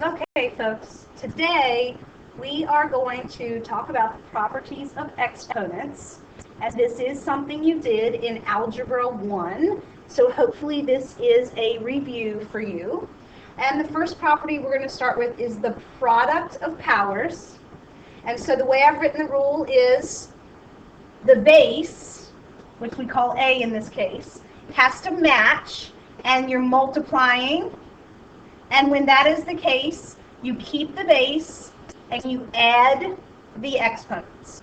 Okay, folks, today we are going to talk about the properties of exponents, as this is something you did in Algebra 1, so hopefully this is a review for you. And the first property we're going to start with is the product of powers. And so the way I've written the rule is the base, which we call A in this case, has to match, and you're multiplying. And when that is the case, you keep the base and you add the exponents.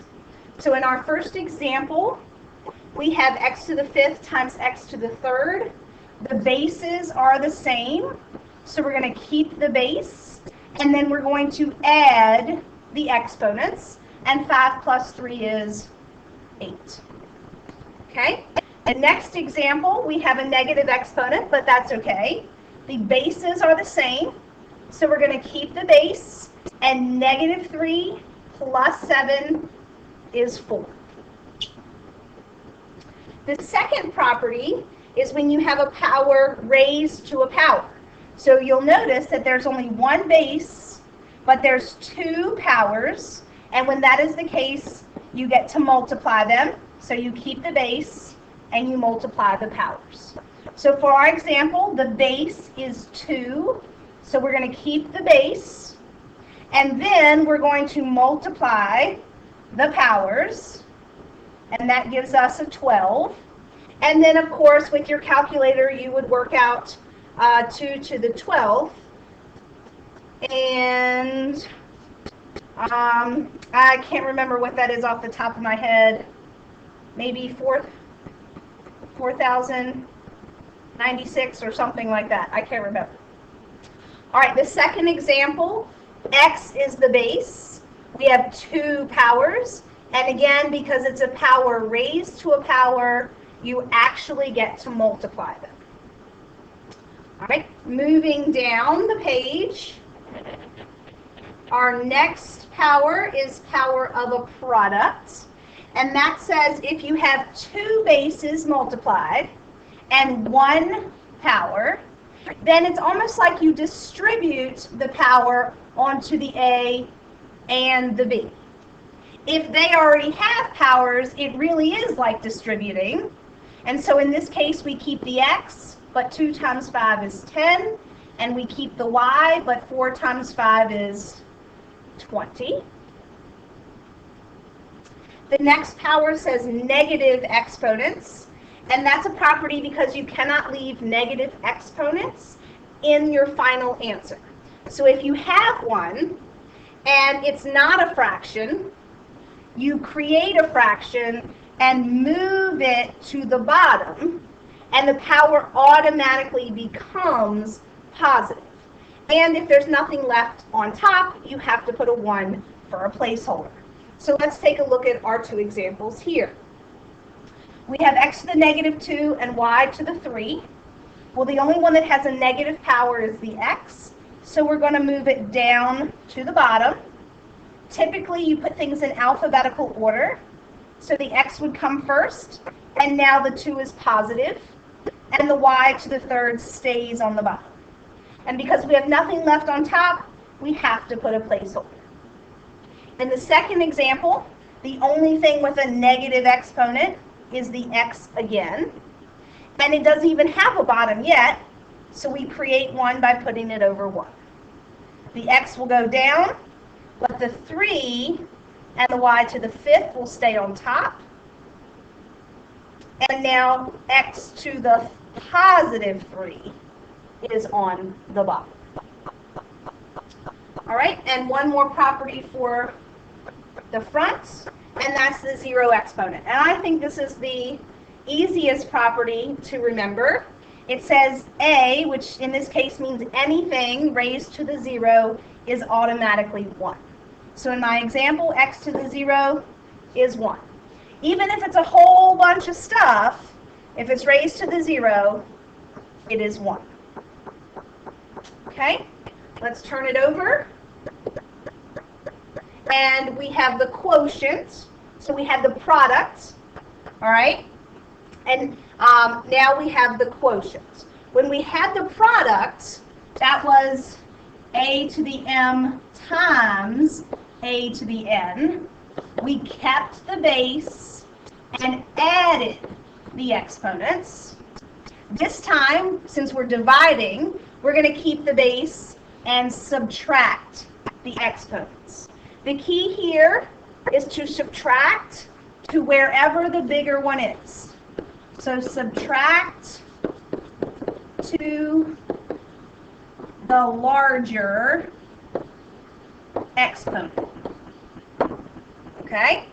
So in our first example, we have x to the fifth times x to the third. The bases are the same, so we're going to keep the base, and then we're going to add the exponents, and 5 plus 3 is 8. Okay? The next example, we have a negative exponent, but that's okay. The bases are the same, so we're going to keep the base, and negative 3 plus 7 is 4. The second property is when you have a power raised to a power. So you'll notice that there's only one base, but there's two powers, and when that is the case, you get to multiply them. So you keep the base and you multiply the powers. So for our example, the base is 2, so we're going to keep the base, and then we're going to multiply the powers, and that gives us a 12. And then, of course, with your calculator, you would work out 2 to the 12th, and I can't remember what that is off the top of my head. Maybe 4,096 or something like that. I can't remember. All right, the second example, x is the base. We have two powers, and again, because it's a power raised to a power, you actually get to multiply them. All right, moving down the page, our next power is power of a product. And that says if you have two bases multiplied and one power, then it's almost like you distribute the power onto the A and the B. If they already have powers, it really is like distributing. And so in this case, we keep the x, but 2 times 5 is 10. And we keep the y, but 4 times 5 is 20. The next power says negative exponents, and that's a property because you cannot leave negative exponents in your final answer. So if you have one and it's not a fraction, you create a fraction and move it to the bottom, and the power automatically becomes positive. And if there's nothing left on top, you have to put a 1 for a placeholder. So let's take a look at our two examples here. We have x to the negative 2 and y to the 3. Well, the only one that has a negative power is the x, so we're going to move it down to the bottom. Typically, you put things in alphabetical order, so the x would come first, and now the 2 is positive, and the y to the third stays on the bottom. And because we have nothing left on top, we have to put a placeholder. In the second example, the only thing with a negative exponent is the x again. And it doesn't even have a bottom yet, so we create one by putting it over 1. The x will go down, but the 3 and the y to the fifth will stay on top. And now x to the positive 3 is on the bottom. All right, and one more property for the front, and that's the zero exponent. And I think this is the easiest property to remember. It says A, which in this case means anything raised to the 0 is automatically 1. So in my example, x to the 0 is 1. Even if it's a whole bunch of stuff, if it's raised to the 0, it is 1. Okay, let's turn it over. And we have the quotient, so we have the product, all right? And now we have the quotient. When we had the product, that was a to the m times a to the n. We kept the base and added the exponents. This time, since we're dividing, we're going to keep the base and subtract the exponents. The key here is to subtract to wherever the bigger one is. So subtract to the larger exponent. Okay?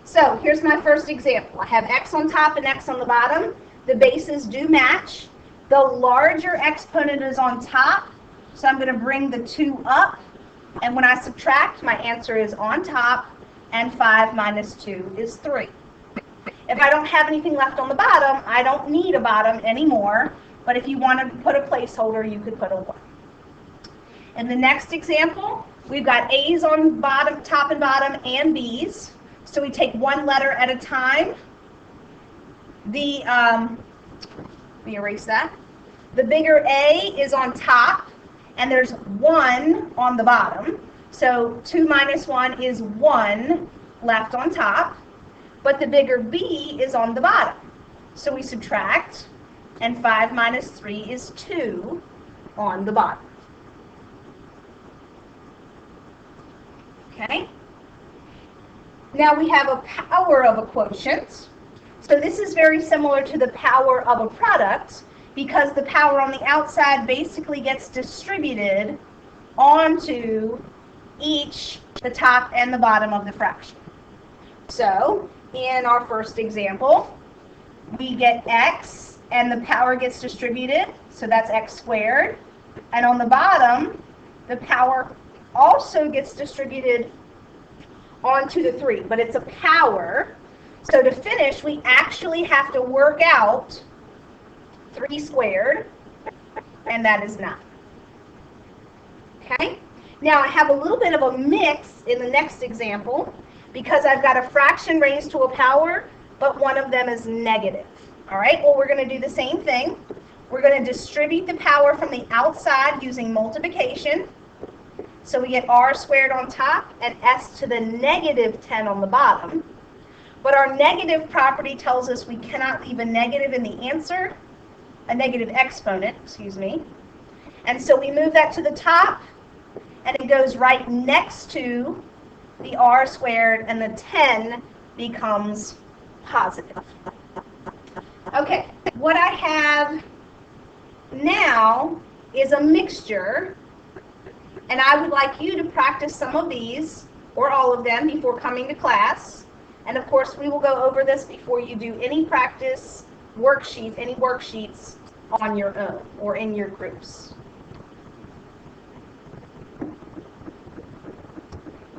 So here's my first example. I have x on top and x on the bottom. The bases do match. The larger exponent is on top, so I'm going to bring the 2 up. And when I subtract, my answer is on top, and 5 minus 2 is 3. If I don't have anything left on the bottom, I don't need a bottom anymore. But if you want to put a placeholder, you could put a 1. In the next example, we've got A's on bottom, top and bottom, and B's. So we take one letter at a time. Let me erase that. The bigger A is on top, and there's 1 on the bottom. So 2 minus 1 is 1 left on top, but the bigger B is on the bottom. So we subtract, and 5 minus 3 is 2 on the bottom. Okay? Now we have a power of a quotient. So this is very similar to the power of a product because the power on the outside basically gets distributed onto each the top and the bottom of the fraction. So in our first example, we get x and the power gets distributed, so that's x squared. And on the bottom, the power also gets distributed onto the 3, but it's a power. So to finish, we actually have to work out 3 squared, and that is 9. Okay? Now I have a little bit of a mix in the next example because I've got a fraction raised to a power, but one of them is negative. All right? Well, we're going to do the same thing. We're going to distribute the power from the outside using multiplication. So we get r squared on top and s to the negative 10 on the bottom. But our negative property tells us we cannot leave a negative in the answer, a negative exponent, excuse me. And so we move that to the top, and it goes right next to the r squared, and the 10 becomes positive. Okay, what I have now is a mixture, and I would like you to practice some of these, or all of them, before coming to class. And of course, we will go over this before you do any practice worksheets, any worksheets on your own or in your groups.